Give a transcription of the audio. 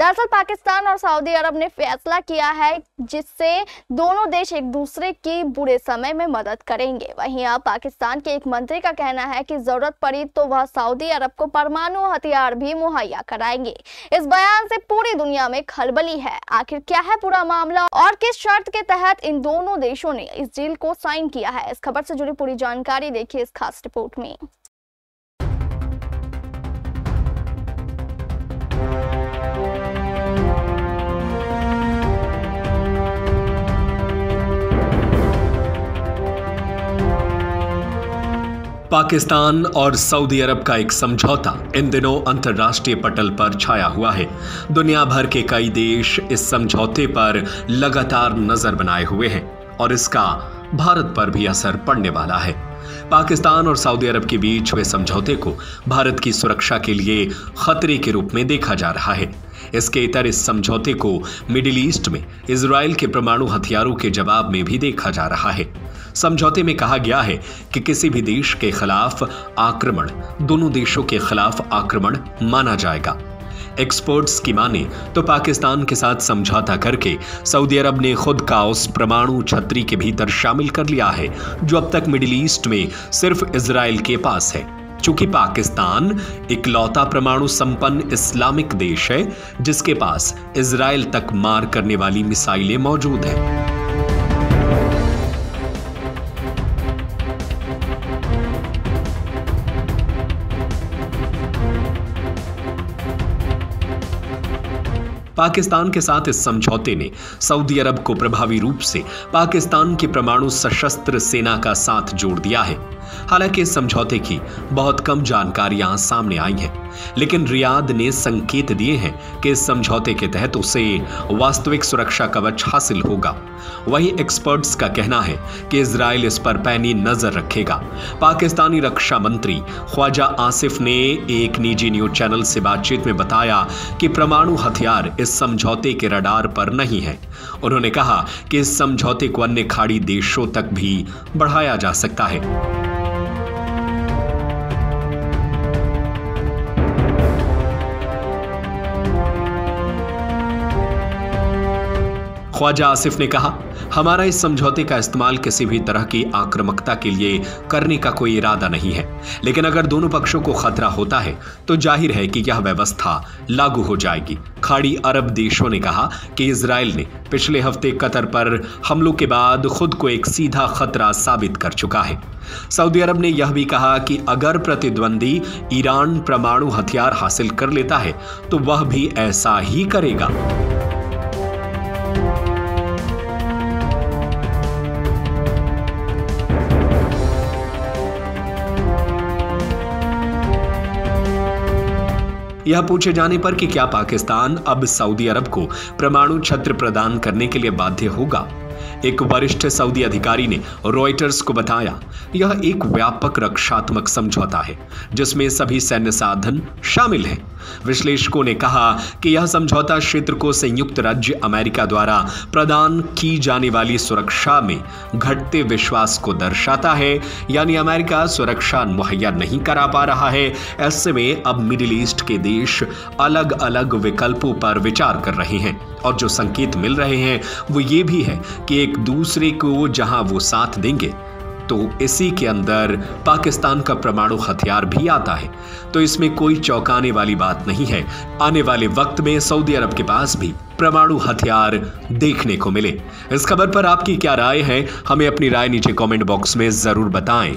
दरअसल पाकिस्तान और सऊदी अरब ने फैसला किया है जिससे दोनों देश एक दूसरे की बुरे समय में मदद करेंगे। वहीं अब पाकिस्तान के एक मंत्री का कहना है कि जरूरत पड़ी तो वह सऊदी अरब को परमाणु हथियार भी मुहैया कराएंगे। इस बयान से पूरी दुनिया में खलबली है। आखिर क्या है पूरा मामला और किस शर्त के तहत इन दोनों देशों ने इस डील को साइन किया है? इस खबर से जुड़ी पूरी जानकारी देखिए इस खास रिपोर्ट में। पाकिस्तान और सऊदी अरब का एक समझौता इन दिनों अंतर्राष्ट्रीय पटल पर छाया हुआ है। दुनिया भर के कई देश इस समझौते पर लगातार नजर बनाए हुए हैं और इसका भारत पर भी असर पड़ने वाला है। पाकिस्तान और सऊदी अरब के बीच हुए समझौते को भारत की सुरक्षा के लिए खतरे के रूप में देखा जा रहा है। इसके इतर इस समझौते को मिडिल ईस्ट में इजराइल के परमाणु हथियारों के जवाब में भी देखा जा रहा है। समझौते में कहा गया है कि किसी भी देश के खिलाफ आक्रमण दोनों देशों के खिलाफ आक्रमण माना जाएगा। एक्सपर्ट्स की माने तो पाकिस्तान के साथ समझौता करके सऊदी अरब ने खुद का उस परमाणु छतरी के भीतर शामिल कर लिया है जो अब तक मिडिल ईस्ट में सिर्फ इजराइल के पास है। चूंकि पाकिस्तान इकलौता परमाणु संपन्न इस्लामिक देश है जिसके पास इजराइल तक मार करने वाली मिसाइलें मौजूद हैं। पाकिस्तान के साथ इस समझौते ने सऊदी अरब को प्रभावी रूप से पाकिस्तान की परमाणु सशस्त्र सेना का साथ जोड़ दिया है। हालांकि इस समझौते की बहुत कम जानकारियां सामने आई हैं, लेकिन रियाद ने संकेत दिए हैं कि इस समझौते के तहत उसे वास्तविक सुरक्षा कवच हासिल होगा। वहीं एक्सपर्ट्स का कहना है कि इजराइल इस पर पैनी नजर रखेगा। पाकिस्तानी रक्षा मंत्री ख्वाजा आसिफ ने एक निजी न्यूज चैनल से बातचीत में बताया कि परमाणु हथियार इस समझौते के रडार पर नहीं है। उन्होंने कहा कि इस समझौते को अन्य खाड़ी देशों तक भी बढ़ाया जा सकता है। ख्वाजा आसिफ ने कहा, हमारा इस समझौते का इस्तेमाल किसी भी तरह की आक्रामकता के लिए करने का कोई इरादा नहीं है, लेकिन अगर दोनों पक्षों को खतरा होता है तो जाहिर है कि यह व्यवस्था लागू हो जाएगी। खाड़ी अरब देशों ने कहा कि इजराइल ने पिछले हफ्ते कतर पर हमलों के बाद खुद को एक सीधा खतरा साबित कर चुका है। सऊदी अरब ने यह भी कहा कि अगर प्रतिद्वंदी ईरान परमाणु हथियार हासिल कर लेता है तो वह भी ऐसा ही करेगा। यह पूछे जाने पर कि क्या पाकिस्तान अब सऊदी अरब को परमाणु छत्र प्रदान करने के लिए बाध्य होगा, एक वरिष्ठ सऊदी अधिकारी ने रॉयटर्स को बताया, यह एक व्यापक रक्षात्मक समझौता है जिसमें सभी सैन्य साधन शामिल हैं। विश्लेषकों ने कहा कि यह समझौता क्षेत्र को संयुक्त राज्य अमेरिका द्वारा प्रदान की जाने वाली सुरक्षा में घटते विश्वास को दर्शाता है, यानी अमेरिका सुरक्षा मुहैया नहीं करा पा रहा है। ऐसे में अब मिडिल ईस्ट के देश अलग अलग विकल्पों पर विचार कर रहे हैं और जो संकेत मिल रहे हैं वो ये भी है कि एक दूसरे को जहां वो साथ देंगे तो इसी के अंदर पाकिस्तान का परमाणु हथियार भी आता है। तो इसमें कोई चौंकाने वाली बात नहीं है, आने वाले वक्त में सऊदी अरब के पास भी परमाणु हथियार देखने को मिले। इस खबर पर आपकी क्या राय है, हमें अपनी राय नीचे कमेंट बॉक्स में जरूर बताएं।